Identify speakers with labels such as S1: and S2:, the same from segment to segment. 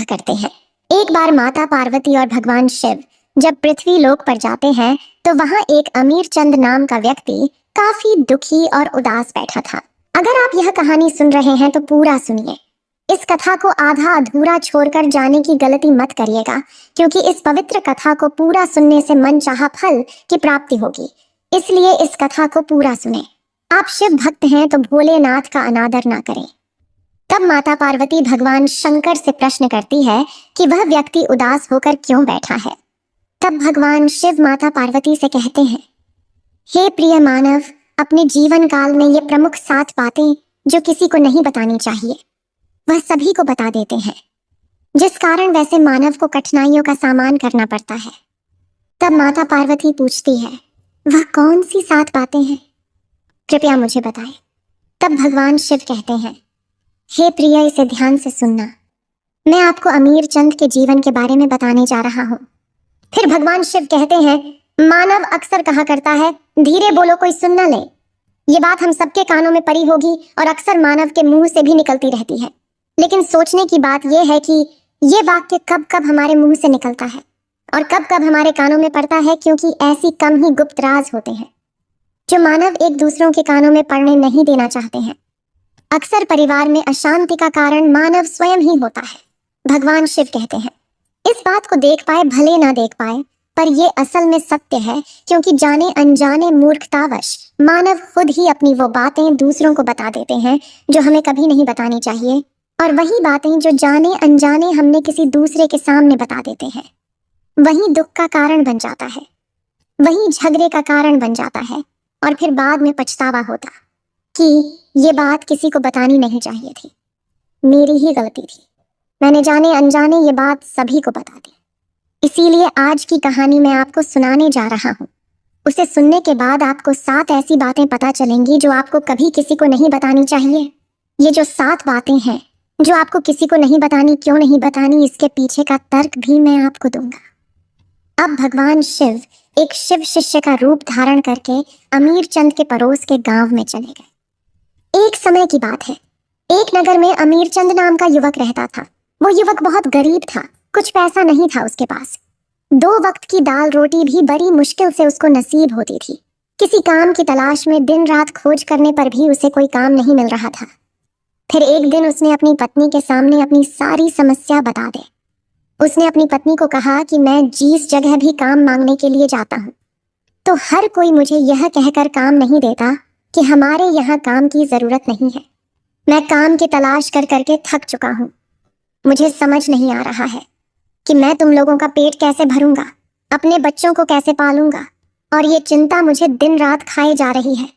S1: करते हैं। एक बार माता पार्वती और भगवान शिव जब पृथ्वी लोक पर जाते हैं तो वहां एक अमीर चंद नाम का व्यक्ति काफी दुखी और उदास बैठा था। अगर आप यह कहानी सुन रहे हैं तो पूरा सुनिए। इस कथा को आधा अधूरा छोड़कर जाने की गलती मत करिएगा, क्योंकि इस पवित्र कथा को पूरा सुनने से मनचाहा फल की प्राप्ति होगी। इसलिए इस कथा को पूरा सुने। आप शिव भक्त हैं तो भोलेनाथ का अनादर ना करें। तब माता पार्वती भगवान शंकर से प्रश्न करती है कि वह व्यक्ति उदास होकर क्यों बैठा है। तब भगवान शिव माता पार्वती से कहते हैं, हे प्रिय मानव, अपने जीवन काल में ये प्रमुख 7 बातें जो किसी को नहीं बतानी चाहिए वह सभी को बता देते हैं, जिस कारण वैसे मानव को कठिनाइयों का सामना करना पड़ता है। तब माता पार्वती पूछती है, वह कौन सी 7 बातें हैं, कृपया मुझे बताएं। तब भगवान शिव कहते हैं, हे प्रिय, इसे ध्यान से सुनना। मैं आपको अमीर चंद के जीवन के बारे में बताने जा रहा हूँ। फिर भगवान शिव कहते हैं, मानव अक्सर कहा करता है, धीरे बोलो कोई सुन न ले। ये बात हम सबके कानों में पड़ी होगी और अक्सर मानव के मुंह से भी निकलती रहती है। लेकिन सोचने की बात यह है कि ये वाक्य कब कब हमारे मुंह से निकलता है और कब कब हमारे कानों में पड़ता है, क्योंकि ऐसी कम ही गुप्त राज होते हैं जो मानव एक दूसरों के कानों में पड़ने नहीं देना चाहते हैं। अक्सर परिवार में अशांति का कारण मानव स्वयं ही होता है। भगवान शिव कहते हैं, इस बात को देख पाए भले ना देख पाए, पर ये असल में सत्य है, क्योंकि जाने अनजाने मूर्खतावश मानव खुद ही अपनी वो बातें दूसरों को बता देते हैं जो हमें कभी नहीं बतानी चाहिए, और वही बातें जो जाने अनजाने हमने किसी दूसरे के सामने बता देते हैं वही दुख का कारण बन जाता है, वही झगड़े का कारण बन जाता है, और फिर बाद में पछतावा होता कि ये बात किसी को बतानी नहीं चाहिए थी, मेरी ही गलती थी, मैंने जाने अनजाने ये बात सभी को बता दी। इसीलिए आज की कहानी मैं आपको सुनाने जा रहा हूँ। उसे सुनने के बाद आपको 7 ऐसी बातें पता चलेंगी जो आपको कभी किसी को नहीं बतानी चाहिए। ये जो 7 बातें हैं जो आपको किसी को नहीं बतानी, क्यों नहीं बतानी, इसके पीछे का तर्क भी मैं आपको दूंगा। अब भगवान शिव एक शिव शिष्य का रूप धारण करके अमीर चंद के पड़ोस के गांव में चले गए। एक समय की बात है, एक नगर में अमीर चंद नाम का युवक रहता था। वो युवक बहुत गरीब था, कुछ पैसा नहीं था उसके पास। 2 वक्त की दाल रोटी भी बड़ी मुश्किल से उसको नसीब होती थी। किसी काम की तलाश में दिन रात खोज करने पर भी उसे कोई काम नहीं मिल रहा था। फिर एक दिन उसने अपनी पत्नी के सामने अपनी सारी समस्या बता दी। उसने अपनी पत्नी को कहा कि मैं जिस जगह भी काम मांगने के लिए जाता हूँ तो हर कोई मुझे यह कहकर काम नहीं देता कि हमारे यहाँ काम की जरूरत नहीं है। मैं काम की तलाश कर करके थक चुका हूँ। मुझे समझ नहीं आ रहा है कि मैं तुम लोगों का पेट कैसे भरूंगा, अपने बच्चों को कैसे पालूंगा, और ये चिंता मुझे दिन रात खाए जा रही है।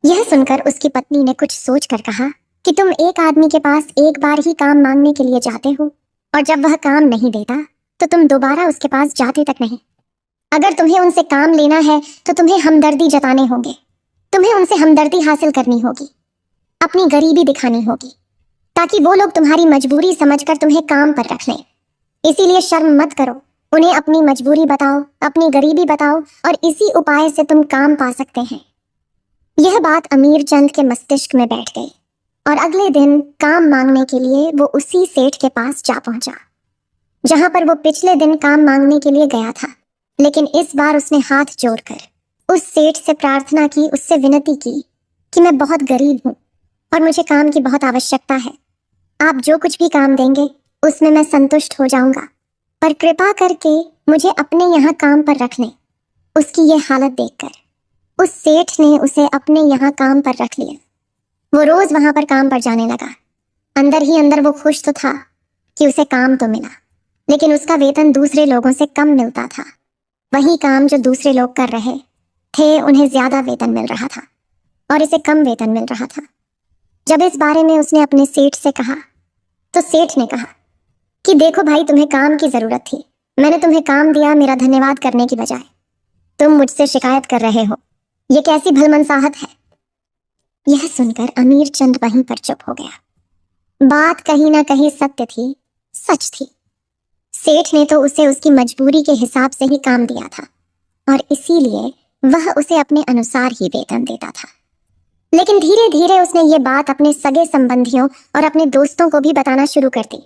S1: यह सुनकर उसकी पत्नी ने कुछ सोच कर कहा कि तुम एक आदमी के पास एक बार ही काम मांगने के लिए जाते हो, और जब वह काम नहीं देता तो तुम दोबारा उसके पास जाते तक नहीं। अगर तुम्हें उनसे काम लेना है तो तुम्हें हमदर्दी जताने होंगे, तुम्हें उनसे हमदर्दी हासिल करनी होगी, अपनी गरीबी दिखानी होगी, ताकि वो लोग तुम्हारी मजबूरी समझकर तुम्हें काम पर रख लें। इसीलिए शर्म मत करो, उन्हें अपनी मजबूरी बताओ, अपनी गरीबी बताओ, और इसी उपाय से तुम काम पा सकते हैं। यह बात अमीर चंद के मस्तिष्क में बैठ गई, और अगले दिन काम मांगने के लिए वो उसी सेठ के पास जा पहुंचा जहां पर वो पिछले दिन काम मांगने के लिए गया था। लेकिन इस बार उसने हाथ जोड़कर उस सेठ से प्रार्थना की, उससे विनती की कि मैं बहुत गरीब हूँ और मुझे काम की बहुत आवश्यकता है। आप जो कुछ भी काम देंगे उसमें मैं संतुष्ट हो जाऊंगा, पर कृपा करके मुझे अपने यहाँ काम पर रख लें। उसकी ये हालत देखकर उस सेठ ने उसे अपने यहाँ काम पर रख लिया। वो रोज वहां पर काम पर जाने लगा। अंदर ही अंदर वो खुश तो था कि उसे काम तो मिला, लेकिन उसका वेतन दूसरे लोगों से कम मिलता था। वही काम जो दूसरे लोग कर रहे थे उन्हें ज्यादा वेतन मिल रहा था और इसे कम वेतन मिल रहा था। जब इस बारे में उसने अपने सेठ से कहा तो सेठ ने कहा कि देखो भाई, तुम्हें काम की जरूरत थी, मैंने तुम्हें काम दिया, मेरा धन्यवाद करने की बजाय तुम मुझसे शिकायत कर रहे हो। ये कैसी भलमनसाहट है। यह सुनकर अमीर चंद वहीं पर चुप हो गया। बात कहीं ना कहीं सत्य थी, सच थी। सेठ ने तो उसे उसकी मजबूरी के हिसाब से ही काम दिया था और इसीलिए वह उसे अपने अनुसार ही वेतन देता था। लेकिन धीरे धीरे उसने ये बात अपने सगे संबंधियों और अपने दोस्तों को भी बताना शुरू कर दी।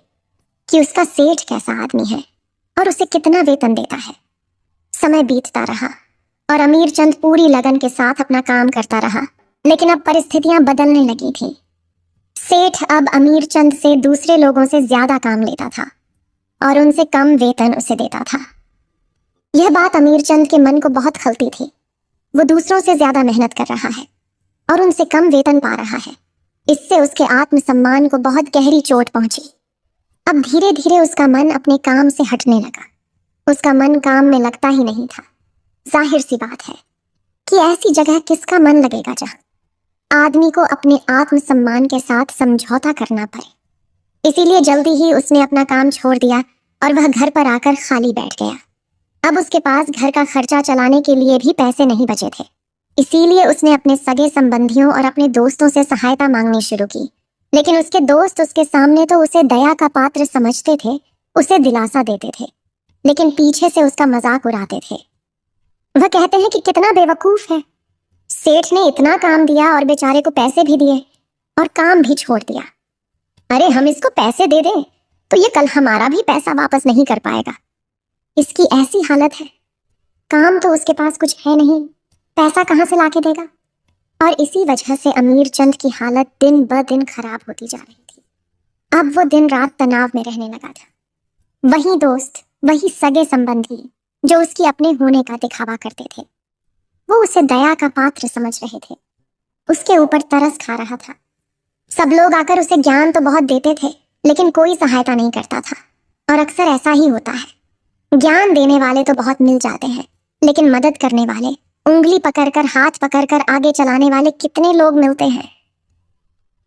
S1: कि उसका सेठ कैसा आदमी है और उसे कितना वेतन देता है। समय बीतता रहा और अमीर चंद पूरी लगन के साथ अपना काम करता रहा, लेकिन अब परिस्थितियां बदलने लगी थी। सेठ अब अमीर चंद से दूसरे लोगों से ज्यादा काम लेता था और उनसे कम वेतन उसे देता था। यह बात अमीर चंद के मन को बहुत खलती थी। वो दूसरों से ज्यादा मेहनत कर रहा है और उनसे कम वेतन पा रहा है। इससे उसके आत्मसम्मान को बहुत गहरी चोट पहुंची। अब धीरे धीरे उसका मन अपने काम से हटने लगा। उसका मन काम में लगता ही नहीं था। जाहिर सी बात है कि ऐसी जगह किसका मन लगेगा जहां आदमी को अपने आत्मसम्मान के साथ समझौता करना पड़े। इसीलिए जल्दी ही उसने अपना काम छोड़ दिया और वह घर पर आकर खाली बैठ गया। अब उसके पास घर का खर्चा चलाने के लिए भी पैसे नहीं बचे थे। इसीलिए उसने अपने सगे संबंधियों और अपने दोस्तों से सहायता मांगनी शुरू की। लेकिन उसके दोस्त उसके सामने तो उसे दया का पात्र समझते थे, उसे दिलासा देते थे, लेकिन पीछे से उसका मजाक उड़ाते थे। वह कहते हैं कि कितना बेवकूफ है, सेठ ने इतना काम दिया और बेचारे को पैसे भी दिए और काम भी छोड़ दिया। अरे हम इसको पैसे दे दें तो ये कल हमारा भी पैसा वापस नहीं कर पाएगा। इसकी ऐसी हालत है, काम तो उसके पास कुछ है नहीं, पैसा कहाँ से लाके देगा। और इसी वजह से अमीर चंद की हालत दिन ब दिन खराब होती जा रही थी। अब वो दिन रात तनाव में रहने लगा था। वही दोस्त, वही सगे संबंधी जो उसकी अपने होने का दिखावा करते थे, वो उसे दया का पात्र समझ रहे थे, उसके ऊपर तरस खा रहा था। सब लोग आकर उसे ज्ञान तो बहुत देते थे, लेकिन कोई सहायता नहीं करता था। और अक्सर ऐसा ही होता है, ज्ञान देने वाले तो बहुत मिल जाते हैं, लेकिन मदद करने वाले, उंगली पकड़कर हाथ पकड़कर आगे चलाने वाले कितने लोग मिलते हैं।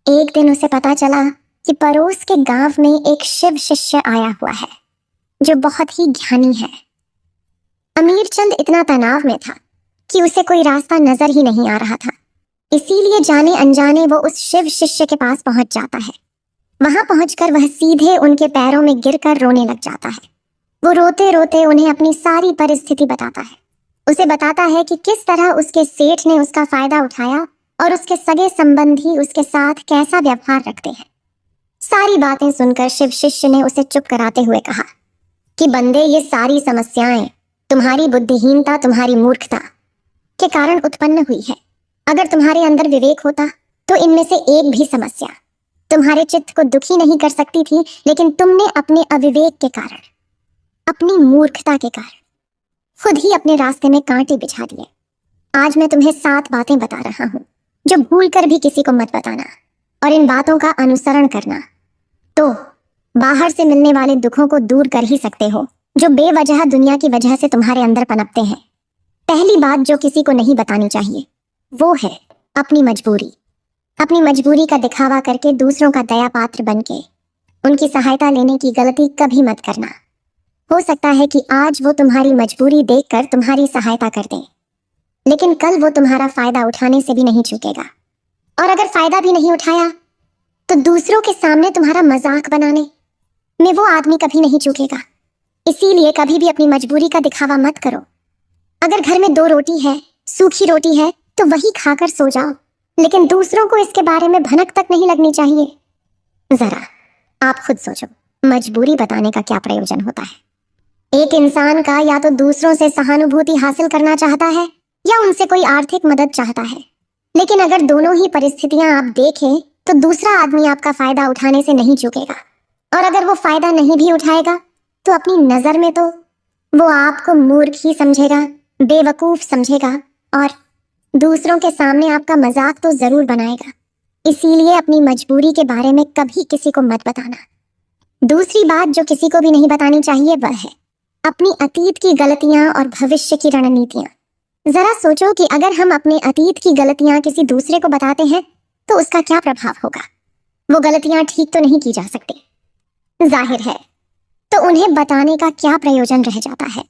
S1: एक दिन उसे पता चला कि पड़ोस के गांव में एक शिव शिष्य आया हुआ है जो बहुत ही ज्ञानी है। अमीर चंद इतना तनाव में था कि उसे कोई रास्ता नजर ही नहीं आ रहा था। इसीलिए जाने अनजाने वो उस शिव शिष्य के पास पहुंच जाता है। वहां पहुंचकर वह सीधे उनके पैरों में गिरकर रोने लग जाता है। वो रोते रोते उन्हें अपनी सारी परिस्थिति बताता है। उसे बताता है कि किस तरह उसके सेठ ने उसका फायदा उठाया और उसके सगे संबंधी उसके साथ कैसा व्यवहार रखते हैं। सारी बातें सुनकर शिव शिष्य ने उसे चुप कराते हुए कहा कि बंदे, ये सारी समस्याएं तुम्हारी बुद्धिहीनता, तुम्हारी मूर्खता के कारण उत्पन्न हुई है। अगर तुम्हारे अंदर विवेक होता तो इनमें से एक भी समस्या तुम्हारे चित्त को दुखी नहीं कर सकती थी, लेकिन तुमने अपने अविवेक के कारण, अपनी मूर्खता के कारण खुद ही अपने रास्ते में कांटे बिछा दिए। आज मैं तुम्हें 7 बातें बता रहा हूं जो भूलकर भी किसी को मत बताना और इन बातों का अनुसरण करना, तो बाहर से मिलने वाले दुखों को दूर कर ही सकते हो जो बेवजह दुनिया की वजह से तुम्हारे अंदर पनपते हैं। पहली बात जो किसी को नहीं बतानी चाहिए वो है अपनी मजबूरी। अपनी मजबूरी का दिखावा करके दूसरों का दया पात्र बनके उनकी सहायता लेने की गलती कभी मत करना। हो सकता है कि आज वो तुम्हारी मजबूरी देखकर तुम्हारी सहायता कर दें, लेकिन कल वो तुम्हारा फायदा उठाने से भी नहीं चूकेगा। और अगर फायदा भी नहीं उठाया तो दूसरों के सामने तुम्हारा मजाक बनाने में वो आदमी कभी नहीं चूकेगा। इसीलिए कभी भी अपनी मजबूरी का दिखावा मत करो। अगर घर में 2 रोटी है, सूखी रोटी है, तो वही खाकर सो जाओ, लेकिन दूसरों को इसके बारे में भनक तक नहीं लगनी चाहिए। जरा आप खुद सोचो, मजबूरी बताने का क्या प्रयोजन होता है। एक इंसान का या तो दूसरों से सहानुभूति हासिल करना चाहता है या उनसे कोई आर्थिक मदद चाहता है, लेकिन अगर दोनों ही परिस्थितियां आप देखें तो दूसरा आदमी आपका फायदा उठाने से नहीं चूकेगा, और अगर वो फायदा नहीं भी उठाएगा तो अपनी नजर में तो वो आपको मूर्ख ही समझेगा, बेवकूफ समझेगा, और दूसरों के सामने आपका मजाक तो जरूर बनाएगा। इसीलिए अपनी मजबूरी के बारे में कभी किसी को मत बताना। दूसरी बात जो किसी को भी नहीं बतानी चाहिए वह है अपनी अतीत की गलतियां और भविष्य की रणनीतियां। जरा सोचो कि अगर हम अपने अतीत की गलतियां किसी दूसरे को बताते हैं तो उसका क्या प्रभाव होगा। वो गलतियां ठीक तो नहीं की जा सकती, जाहिर है, तो उन्हें बताने का क्या प्रयोजन रह जाता है।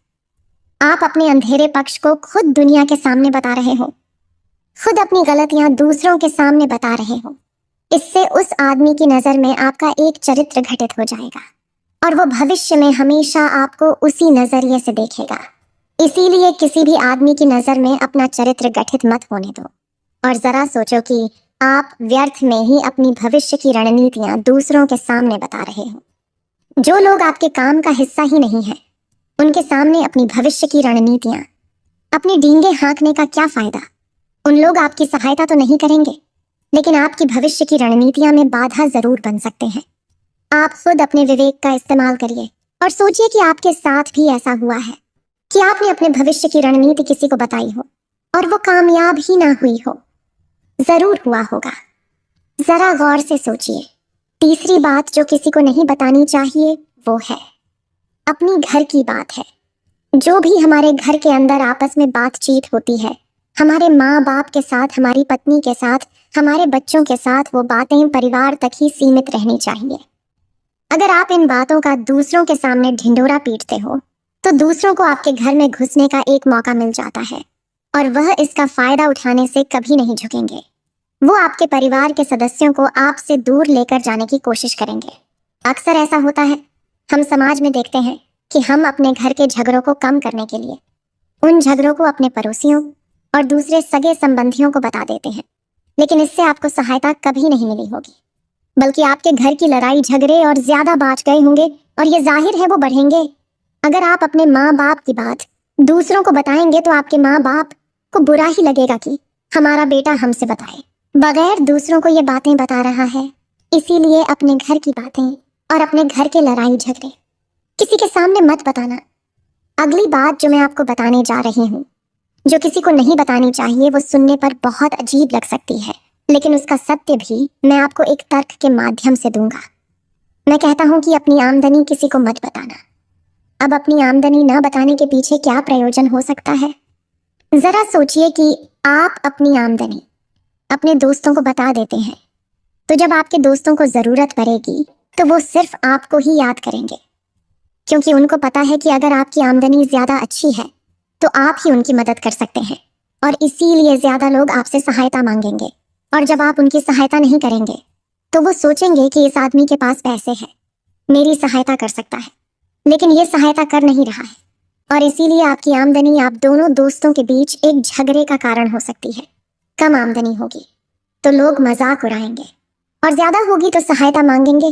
S1: आप अपने अंधेरे पक्ष को खुद दुनिया के सामने बता रहे हो, खुद अपनी गलतियां दूसरों के सामने बता रहे हो। इससे उस आदमी की नजर में आपका एक चरित्र घटित हो जाएगा और वो भविष्य में हमेशा आपको उसी नजरिए से देखेगा। इसीलिए किसी भी आदमी की नजर में अपना चरित्र गठित मत होने दो, और जरा सोचो कि आप व्यर्थ में ही अपनी भविष्य की रणनीतियां दूसरों के सामने बता रहे हो। जो लोग आपके काम का हिस्सा ही नहीं है, उनके सामने अपनी भविष्य की रणनीतियां, अपनी डींगे हाँकने का क्या फायदा। उन लोग आपकी सहायता तो नहीं करेंगे, लेकिन आपकी भविष्य की रणनीतियां में बाधा जरूर बन सकते हैं। आप खुद अपने विवेक का इस्तेमाल करिए और सोचिए कि आपके साथ भी ऐसा हुआ है कि आपने अपने भविष्य की रणनीति किसी को बताई हो और वो कामयाब ही ना हुई हो। जरूर हुआ होगा। जरा गौर से सोचिए। तीसरी बात जो किसी को नहीं बतानी चाहिए वो है अपनी घर की बात है। जो भी हमारे घर के अंदर आपस में बातचीत होती है, हमारे माँ बाप के साथ, हमारी पत्नी के साथ, हमारे बच्चों के साथ, वो बातें परिवार तक ही सीमित रहनी चाहिए। अगर आप इन बातों का दूसरों के सामने ढिंढोरा पीटते हो तो दूसरों को आपके घर में घुसने का एक मौका मिल जाता है और वह इसका फायदा उठाने से कभी नहीं झुकेंगे। वो आपके परिवार के सदस्यों को आपसे दूर लेकर जाने की कोशिश करेंगे। अक्सर ऐसा होता है, हम समाज में देखते हैं कि हम अपने घर के झगड़ों को कम करने के लिए उन झगड़ों को अपने पड़ोसियों और दूसरे सगे संबंधियों को बता देते हैं, लेकिन इससे आपको सहायता कभी नहीं मिली होगी, बल्कि आपके घर की लड़ाई झगड़े और ज्यादा बांट गए होंगे और ये जाहिर है वो बढ़ेंगे। अगर आप अपने माँ बाप की बात दूसरों को बताएंगे तो आपके माँ बाप को बुरा ही लगेगा कि हमारा बेटा हमसे बताए बगैर दूसरों को ये बातें बता रहा है। इसीलिए अपने घर की बातें और अपने घर के लड़ाई झगड़े किसी के सामने मत बताना। अगली बात जो मैं आपको बताने जा रही हूँ, जो किसी को नहीं बतानी चाहिए, वो सुनने पर बहुत अजीब लग सकती है, लेकिन उसका सत्य भी मैं आपको एक तर्क के माध्यम से दूंगा। मैं कहता हूँ कि अपनी आमदनी किसी को मत बताना। अब अपनी आमदनी न बताने के पीछे क्या प्रयोजन हो सकता है? जरा सोचिए कि आप अपनी आमदनी अपने दोस्तों को बता देते हैं, तो जब आपके दोस्तों को जरूरत पड़ेगी तो वो सिर्फ आपको ही याद करेंगे, क्योंकि उनको पता है कि अगर आपकी आमदनी ज्यादा अच्छी है तो आप ही उनकी मदद कर सकते हैं और इसीलिए ज्यादा लोग आपसे सहायता मांगेंगे। और जब आप उनकी सहायता नहीं करेंगे तो वो सोचेंगे कि इस आदमी के पास पैसे हैं, मेरी सहायता कर सकता है, लेकिन ये सहायता कर नहीं रहा है, और इसीलिए आपकी आमदनी आप दोनों दोस्तों के बीच एक झगड़े का कारण हो सकती है। कम आमदनी होगी तो लोग मजाक उड़ाएंगे और ज्यादा होगी तो सहायता मांगेंगे।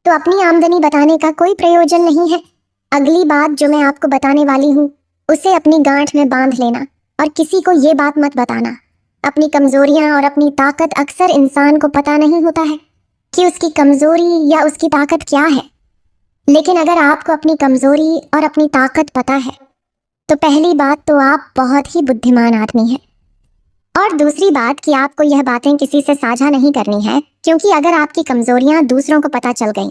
S1: तो अपनी आमदनी बताने का कोई प्रयोजन नहीं है। अगली बात जो मैं आपको बताने वाली हूँ उसे अपनी गांठ में बांध लेना और किसी को ये बात मत बताना। अपनी कमजोरियां और अपनी ताकत अक्सर इंसान को पता नहीं होता है कि उसकी कमजोरी या उसकी ताकत क्या है, लेकिन अगर आपको अपनी कमजोरी और अपनी ताकत पता है तो पहली बात तो आप बहुत ही बुद्धिमान आदमी हैं, और दूसरी बात कि आपको यह बातें किसी से साझा नहीं करनी है, क्योंकि अगर आपकी कमजोरियां दूसरों को पता चल गई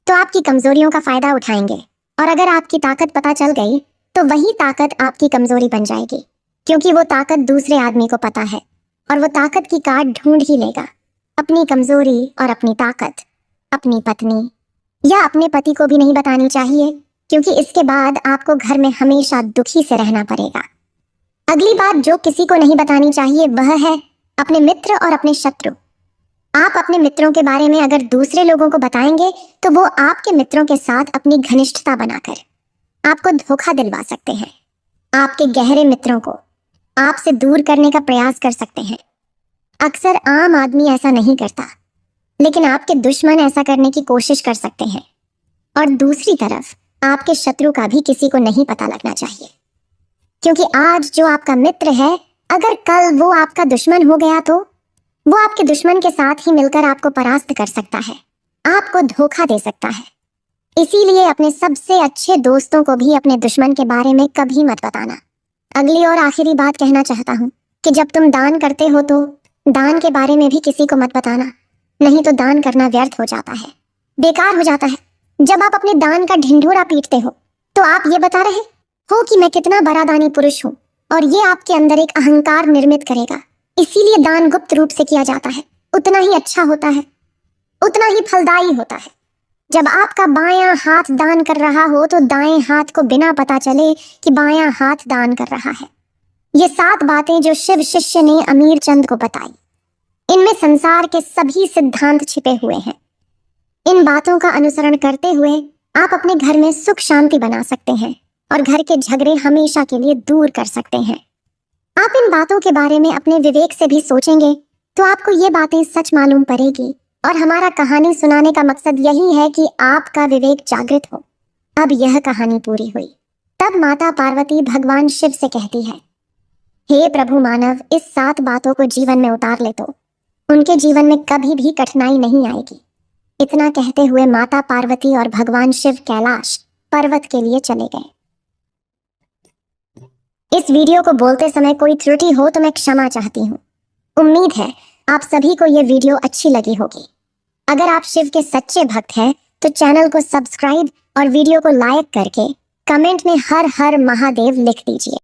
S1: तो आपकी कमजोरियों का फायदा उठाएंगे, और अगर आपकी ताकत पता चल गई तो वही ताकत आपकी कमजोरी बन जाएगी, क्योंकि वो ताकत दूसरे आदमी को पता है और वो ताकत की काट ढूंढ ही लेगा। अपनी कमजोरी और अपनी ताकत अपनी पत्नी या अपने पति को भी नहीं बतानी चाहिए, क्योंकि इसके बाद आपको घर में हमेशा दुखी से रहना पड़ेगा। अगली बात जो किसी को नहीं बतानी चाहिए वह है अपने मित्र और अपने शत्रु। आप अपने मित्रों के बारे में अगर दूसरे लोगों को बताएंगे तो वो आपके मित्रों के साथ अपनी घनिष्ठता बनाकर आपको धोखा दिलवा सकते हैं। आपके गहरे मित्रों को आपसे दूर करने का प्रयास कर सकते हैं। अक्सर आम आदमी ऐसा नहीं करता, लेकिन आपके दुश्मन ऐसा करने की कोशिश कर सकते हैं। और दूसरी तरफ आपके शत्रु का भी किसी को नहीं पता लगना चाहिए, क्योंकि आज जो आपका मित्र है, अगर कल वो आपका दुश्मन हो गया तो वो आपके दुश्मन के साथ ही मिलकर आपको परास्त कर सकता है, आपको धोखा दे सकता है। इसीलिए अपने सबसे अच्छे दोस्तों को भी अपने दुश्मन के बारे में कभी मत बताना। अगली और आखिरी बात कहना चाहता हूँ कि जब तुम दान करते हो तो दान के बारे में भी किसी को मत बताना, नहीं तो दान करना व्यर्थ हो जाता है, बेकार हो जाता है। जब आप अपने दान का ढिंढोरा पीटते हो तो आप ये बता रहे हो कि मैं कितना बड़ा दानी पुरुष हूँ, और ये आपके अंदर एक अहंकार निर्मित करेगा। इसीलिए दान गुप्त रूप से किया जाता है, उतना ही अच्छा होता है, उतना ही फलदायी होता है। जब आपका बायां हाथ दान कर रहा हो तो दाएं हाथ को बिना पता चले कि बायां हाथ दान कर रहा है। ये 7 बातें जो शिव शिष्य ने अमीर चंद को बताई, इनमें संसार के सभी सिद्धांत छिपे हुए हैं। इन बातों का अनुसरण करते हुए आप अपने घर में सुख शांति बना सकते हैं और घर के झगड़े हमेशा के लिए दूर कर सकते हैं। आप इन बातों के बारे में अपने विवेक से भी सोचेंगे तो आपको ये बातें सच मालूम पड़ेगी और हमारा कहानी सुनाने का मकसद यही है कि आपका विवेक जागृत हो। अब यह कहानी पूरी हुई। तब माता पार्वती भगवान शिव से कहती है, हे प्रभु मानव, इस 7 बातों को जीवन में उतार ले तो उनके जीवन में कभी भी कठिनाई नहीं आएगी। इतना कहते हुए माता पार्वती और भगवान शिव कैलाश पर्वत के लिए चले गए। इस वीडियो को बोलते समय कोई त्रुटि हो तो मैं क्षमा चाहती हूँ। उम्मीद है आप सभी को ये वीडियो अच्छी लगी होगी। अगर आप शिव के सच्चे भक्त हैं तो चैनल को सब्सक्राइब और वीडियो को लाइक करके कमेंट में हर हर महादेव लिख दीजिए।